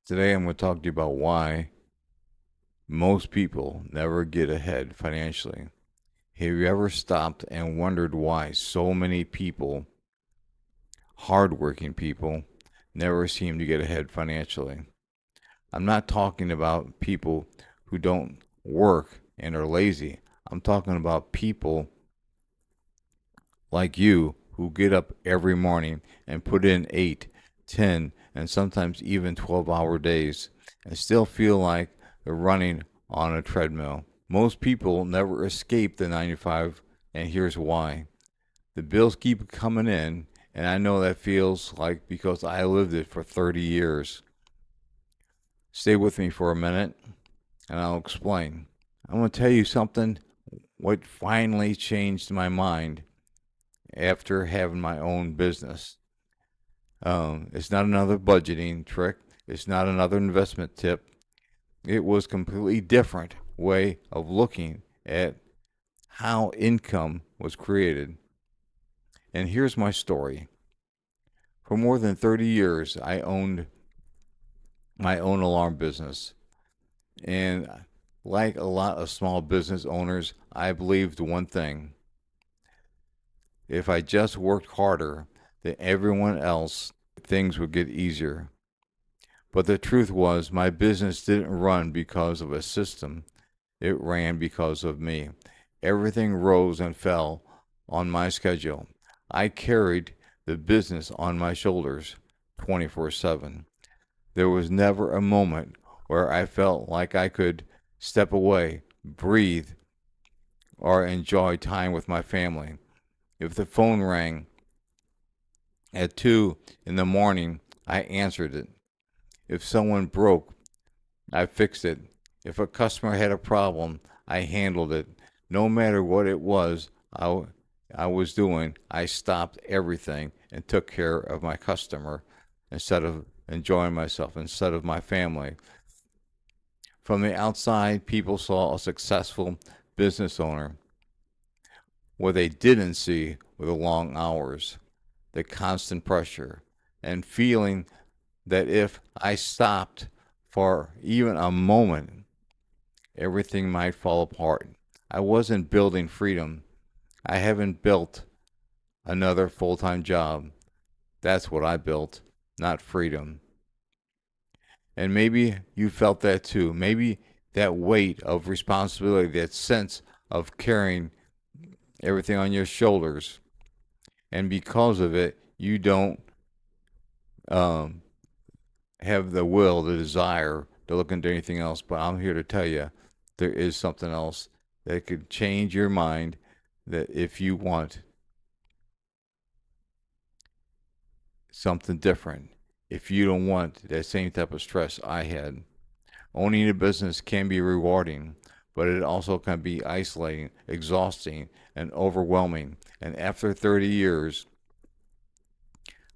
Today I'm going to talk to you about why most people never get ahead financially. Have you ever stopped and wondered why so many people, hardworking people, never seem to get ahead financially? I'm not talking about people who don't work and are lazy. I'm talking about people like you who get up every morning and put in 8, 10, and sometimes even 12-hour days and still feel like they're running on a treadmill. Most people never escape the 95, and here's why. The bills keep coming in, and I know that feels like because I lived it for 30 years. Stay with me for a minute, and I'll explain. I'm going to tell you something what finally changed my mind after having my own business. It's not another budgeting trick. It's not another investment tip. It was a completely different way of looking at how income was created. And here's my story. For more than 30 years, I owned my own alarm business. And like a lot of small business owners, I believed one thing. If I just worked harder than everyone else, things would get easier. But the truth was, my business didn't run because of a system, it ran because of me. Everything rose and fell on my schedule. I carried the business on my shoulders 24/7. There was never a moment where I felt like I could step away, breathe, or enjoy time with my family. If the phone rang at 2 in the morning, I answered it. If someone broke, I fixed it. If a customer had a problem, I handled it. No matter what it was I was doing, I stopped everything and took care of my customer instead of enjoying myself, instead of my family. From the outside, people saw a successful business owner. What they didn't see were the long hours, the constant pressure, and feeling that if I stopped for even a moment, everything might fall apart. I wasn't building freedom. I haven't built another full time job. That's what I built, not freedom. And maybe you felt that too. Maybe that weight of responsibility, that sense of carrying everything on your shoulders. And because of it, you don't um, have the will, the desire to look into anything else. But I'm here to tell you there is something else that could change your mind, that if you want something different, if you don't want that same type of stress I had. Owning a business can be rewarding, but it also can be isolating, exhausting, and overwhelming. And after 30 years,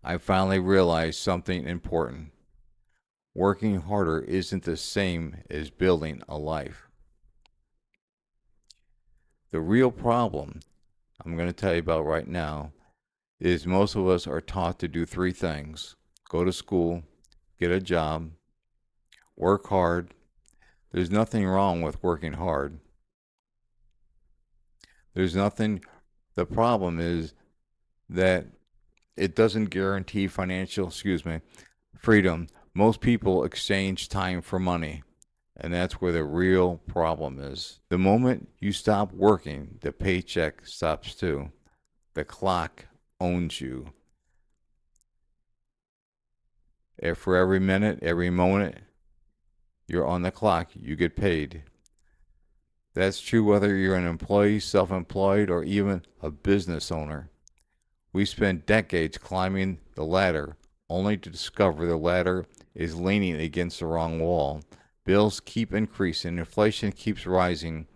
I finally realized something important. Working harder isn't the same as building a life. The real problem I'm going to tell you about right now is most of us are taught to do three things: go to school, get a job, work hard. There's nothing wrong with working hard. There's nothing, the problem is that it doesn't guarantee freedom. Most people exchange time for money, and that's where the real problem is. The moment you stop working, the paycheck stops too. The clock owns you. For every minute, every moment you're on the clock, you get paid. That's true whether you're an employee, self employed, or even a business owner. We spend decades climbing the ladder only to discover the ladder is leaning against the wrong wall. Bills keep increasing, inflation keeps rising,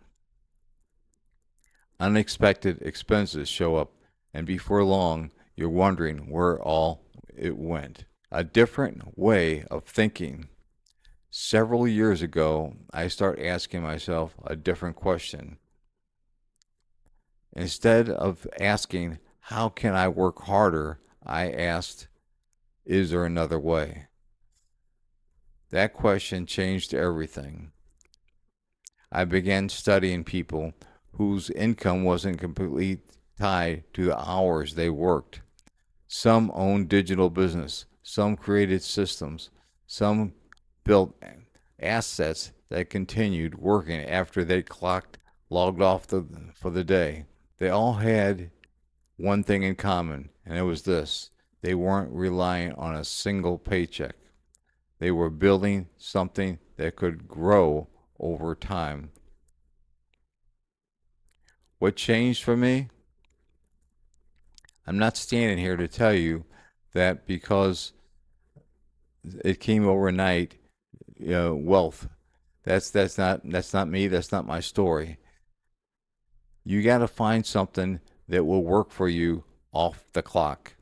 unexpected expenses show up, and before long, you're wondering where all it went. A different way of thinking. Several years ago, I started asking myself a different question. Instead of asking, how can I work harder? I asked, is there another way? That question changed everything. I began studying people whose income wasn't completely tied to the hours they worked. Some owned digital business, some created systems, some built assets that continued working after they logged off for the day. They all had one thing in common, and it was this: they weren't relying on a single paycheck. They were building something that could grow over time. What changed for me? I'm not standing here to tell you that because it came overnight, wealth. That's not me. That's not my story. You got to find something that will work for you off the clock.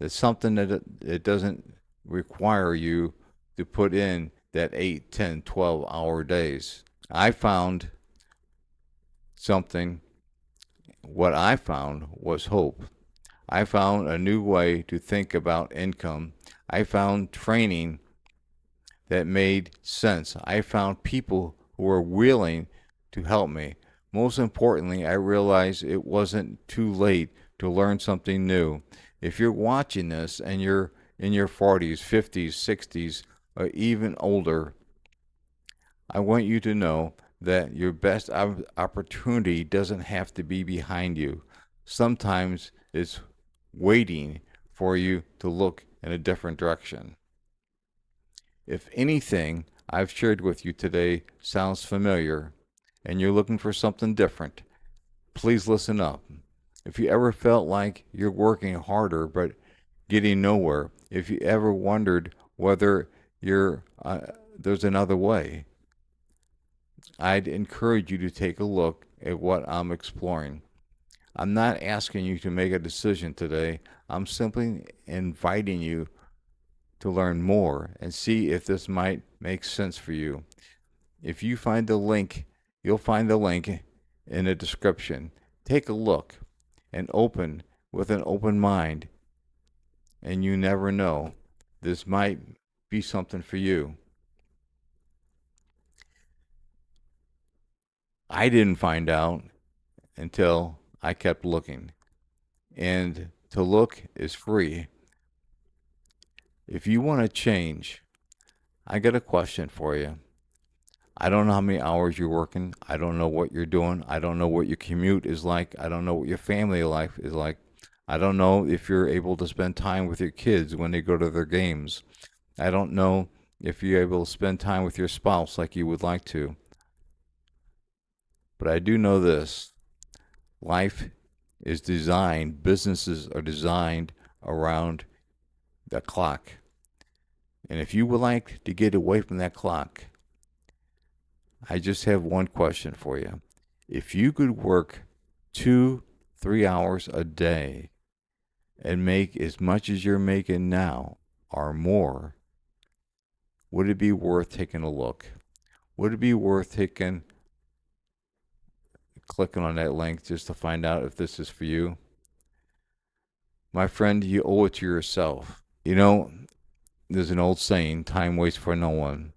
It's something that it doesn't require you to put in that 8, 10, 12-hour days. I found something. What I found was hope. I found a new way to think about income. I found training that made sense. I found people who were willing to help me. Most importantly, I realized it wasn't too late to learn something new. If you're watching this and you're in your 40s, 50s, 60s, or even older, I want you to know that your best opportunity doesn't have to be behind you. Sometimes it's waiting for you to look in a different direction. If anything I've shared with you today sounds familiar and you're looking for something different, please listen up. If you ever felt like you're working harder but getting nowhere, if you ever wondered whether there's another way, I'd encourage you to take a look at what I'm exploring. I'm not asking you to make a decision today. I'm simply inviting you to learn more and see if this might make sense for you. If you find the link, you'll find the link in the description. Take a look and open with an open mind, and you never know. This might be something for you. I didn't find out until I kept looking. And to look is free. If you want to change, I got a question for you. I don't know how many hours you're working. I don't know what you're doing. I don't know what your commute is like. I don't know what your family life is like. I don't know if you're able to spend time with your kids when they go to their games. I don't know if you're able to spend time with your spouse like you would like to. But I do know this: life is designed, businesses are designed around the clock. And if you would like to get away from that clock, I just have one question for you. If you could work 2, 3 hours a day and make as much as you're making now or more, would it be worth taking a look? Would it be worth clicking on that link just to find out if this is for you? My friend, you owe it to yourself. There's an old saying, time waits for no one.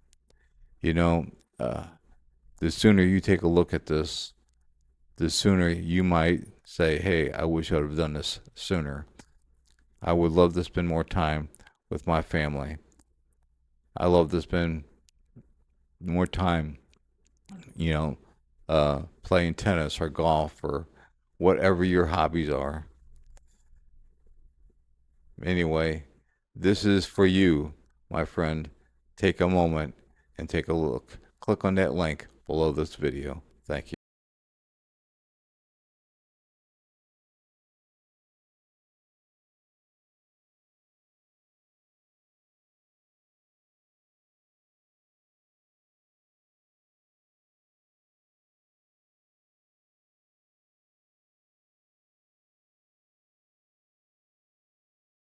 The sooner you take a look at this, the sooner you might say, hey, I wish I would have done this sooner. I would love to spend more time with my family. I love to spend more time, playing tennis or golf or whatever your hobbies are. Anyway, this is for you, my friend. Take a moment and take a look. Click on that link below this video. Thank you.